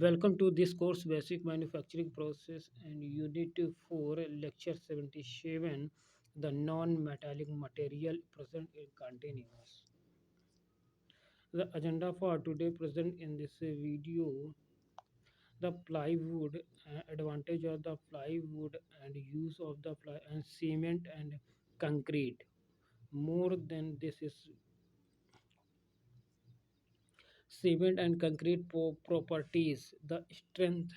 Welcome to this course Basic Manufacturing Process and Unit 4 Lecture 77 The Non-Metallic Material Present in Continuous. The agenda for today present in this video the plywood advantage of the plywood and use of the ply and cement and concrete. More than this is cement and concrete properties, the strength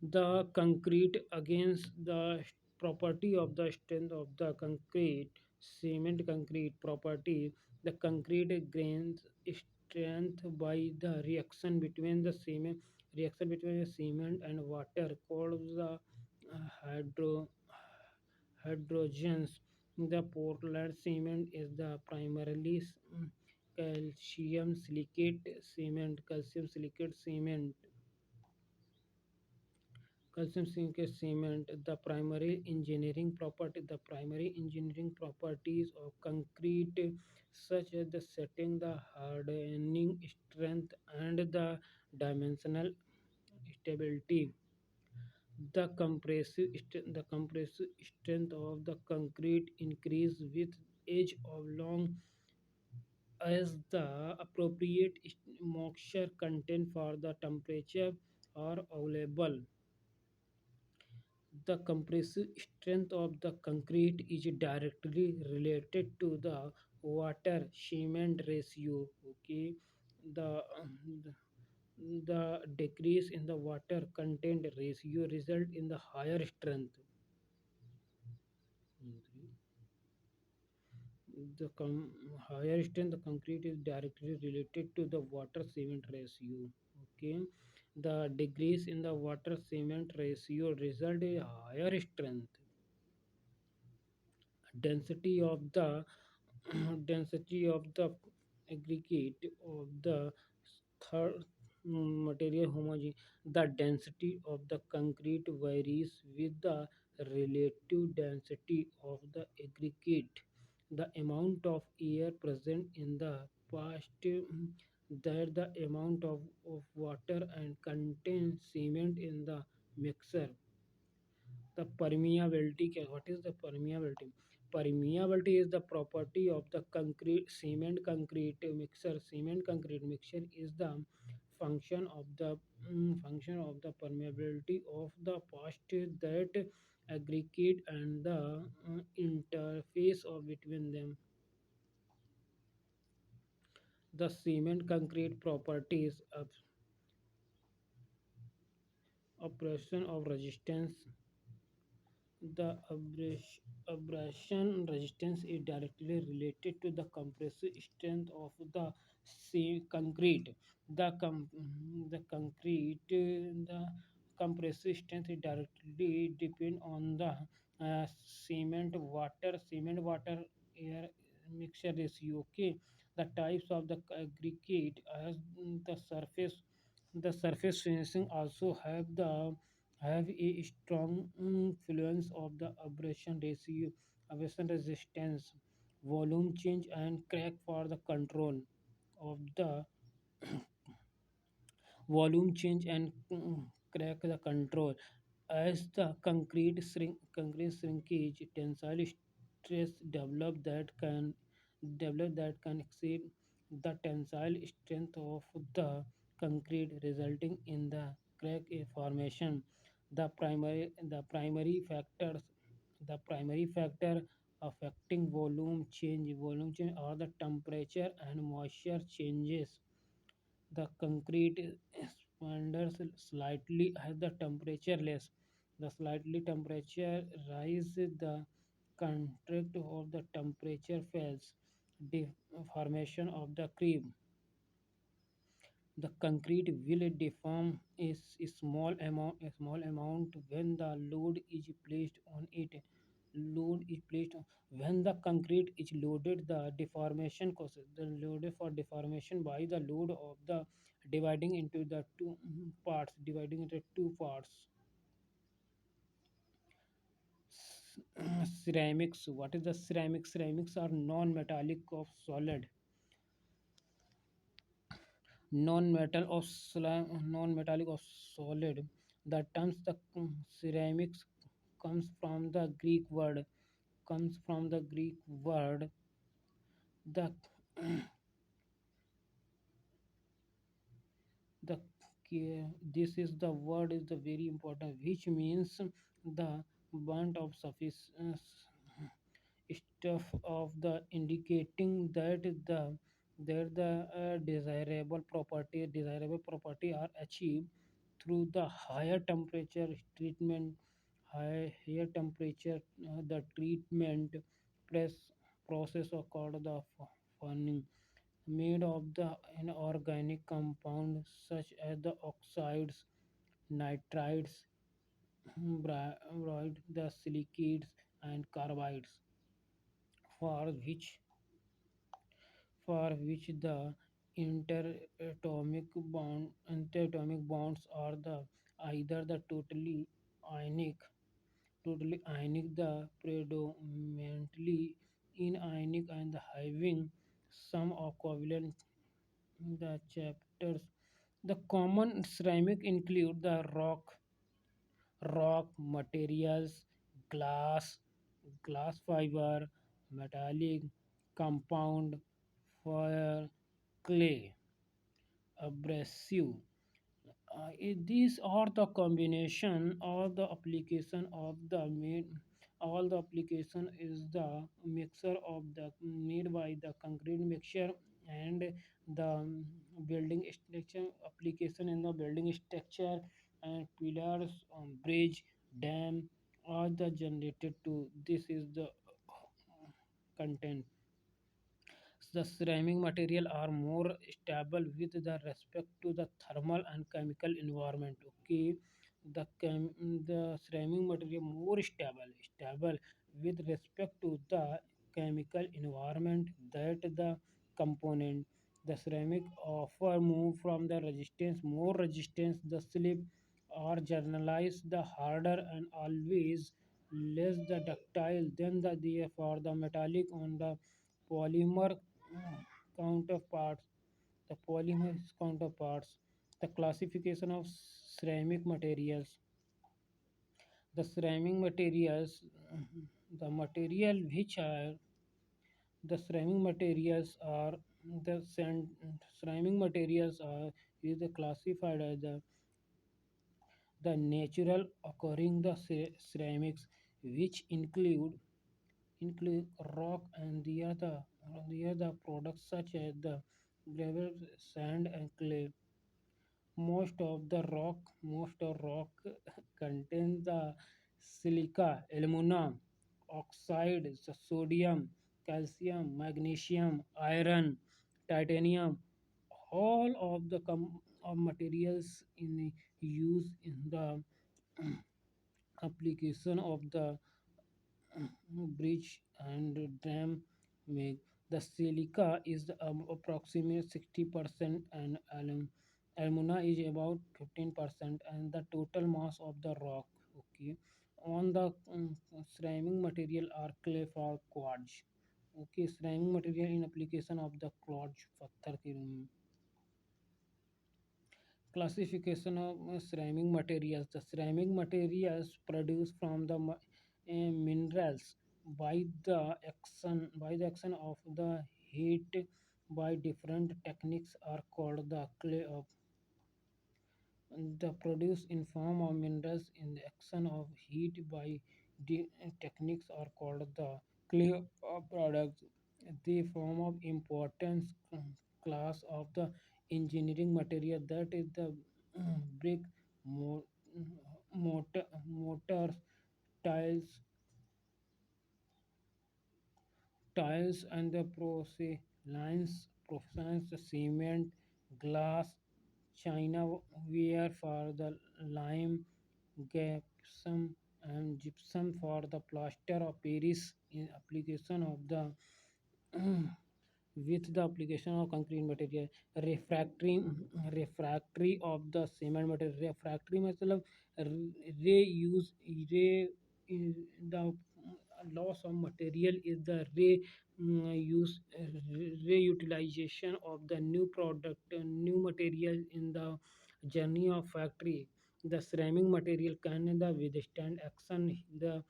the concrete against the property of the strength of the concrete cement concrete property the concrete gains strength by the reaction between the cement and water called the hydro hydrogens. The Portland cement is the primarily calcium silicate cement. Calcium silicate cement, the primary engineering properties of concrete, such as the setting, the hardening strength, and the dimensional stability. The compressive strength of the concrete increase with age of long as the appropriate moisture content for the temperature are available. The compressive strength of the concrete is directly related to the water cement ratio. Okay, the the decrease in the water content ratio result in the higher strength. Higher strength the concrete is directly related to the water cement ratio. Okay, the decrease in the water cement ratio result in higher strength density of the density of the aggregate of the third material homogeneity. The density of the concrete varies with the relative density of the aggregate. The amount of air present in the past that the amount of water and contains cement in the mixer. The permeability. What is the permeability? Permeability is the property of the cement concrete mixture is the function of the function of the permeability of the past that aggregate and the interface of between them. The cement concrete properties of operation of resistance. The abrasion resistance is directly related to the compressive strength of the concrete. The compressive strength is directly depend on the cement water air mixture ratio. Okay, the types of the aggregate as the surface finishing also have a strong influence of the abrasion resistance, volume change, and crack for the control of the volume change and crack the control. As the concrete shrinkage, tensile stress develop that can exceed the tensile strength of the concrete, resulting in the crack formation. The primary factor affecting volume change are the temperature and moisture changes. The concrete expands slightly as the temperature less. The slightly temperature rise, the contract of the temperature falls. Deformation of the creep. The concrete will deform a small amount when the load is placed on it. Load is placed on, when the concrete is loaded, the deformation causes the load for deformation by the load of the dividing into two parts. Ceramics. What is the ceramics? Ceramics are non-metallic of solid. non-metallic or solid. The terms the ceramics comes from the Greek word the the this is the word is the very important, which means the burnt of surface stuff of the indicating that the desirable property are achieved through the higher temperature treatment. Higher temperature the treatment press process are called the furning, made of the inorganic compounds such as the oxides, nitrides, the silicates, and carbides, for which the interatomic bonds are the either the ionic the predominantly anionic, and the having some equivalent the chapters. The common ceramic include the rock materials, glass, glass fiber, metallic, compound, fire, clay, abrasive. These are the combination or the application of the made. All the application is the mixture of the made by the concrete mixture and the building structure application in the building structure and pillars, bridge, dam are the generated to. This is the content. The ceramic material are more stable with the respect to the thermal and chemical environment. Okay, the ceramic material more stable with respect to the chemical environment that the component. The ceramic offer move from the resistance more resistance the slip or generalize the harder and always less the ductile than the therefore the metallic on the polymer counterparts. The polymer counterparts. The classification of ceramic materials. The ceramic materials, the material which are the ceramic materials are the ceramic materials are is classified as the natural occurring the ceramics, which include rock and the other products such as the gravel, sand, and clay. Most of rock contains the silica, aluminum, oxide, sodium, calcium, magnesium, iron, titanium. All of the of materials in use in the application of the bridge and dam make. The silica is approximate 60% and alumina is about 15% and the total mass of the rock. Okay. On the ceramic material are clay for quartz. Okay, ceramic material in application of the quartz पत्थर के classification of ceramic materials. The ceramic materials produced from the minerals by the action of the heat by different techniques are called the clay of the produce in form of minerals in the action of heat by techniques are called the clay of products. They form of importance class of the engineering material that is the brick, mo- mortars, tiles, and the process the cement, glass, china ware for the lime, gypsum, and gypsum for the plaster of Paris in application of the with the application of concrete material. refractory refractory of the cement material. refractory मतलब रे use रे the loss of material is the reutilization of the new product, new material in the journey of factory. The ceramic material can the withstand action the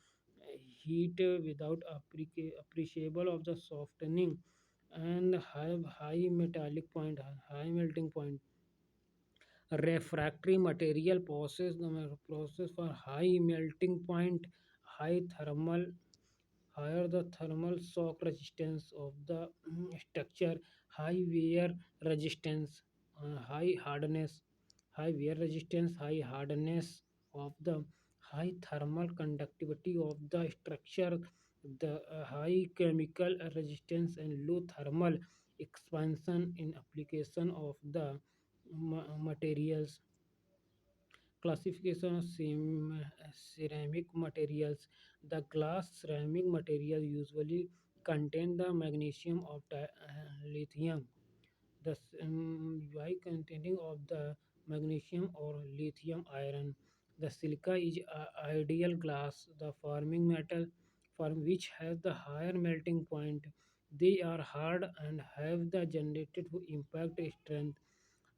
heat without appreciable of the softening and have high metallic point, high melting point. Refractory material process for high melting point, high thermal, higher the thermal shock resistance of the structure, high wear resistance, high hardness, high hardness of the high thermal conductivity of the structure, the high chemical resistance and low thermal expansion in application of the materials. Classification of ceramic materials. The glass ceramic material usually contain the magnesium of lithium. The by containing of the magnesium or lithium iron. The silica is ideal glass, the forming metal for which has the higher melting point. They are hard and have the generated impact strength,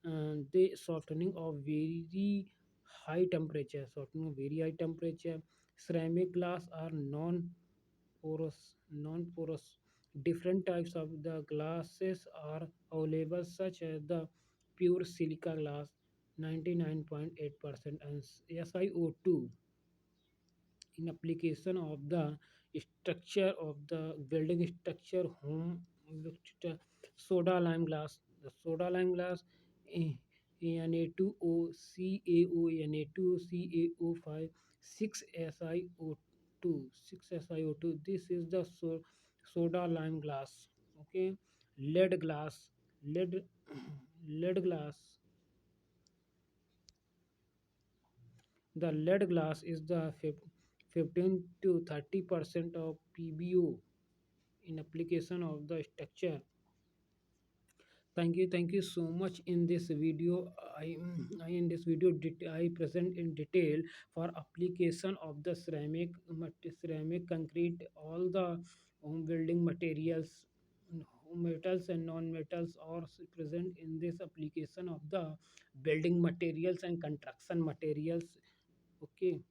the softening of very high temperature. Ceramic glass are non-porous. Different types of the glasses are available, such as the pure silica glass 99.8% and SiO2 in application of the structure of the building structure home soda lime glass. The soda lime glass, eh, Na2O CaO Na2 CaO5 6 SiO2 6 SiO2. This is the soda lime glass. Okay, lead glass, lead lead glass. The lead glass is the 15 to 30% of PBO in application of the structure. Thank you so much. In this video, I in this video I present in detail for application of the ceramic concrete, all the building materials, metals and non-metals are present in this application of the building materials and construction materials. Okay.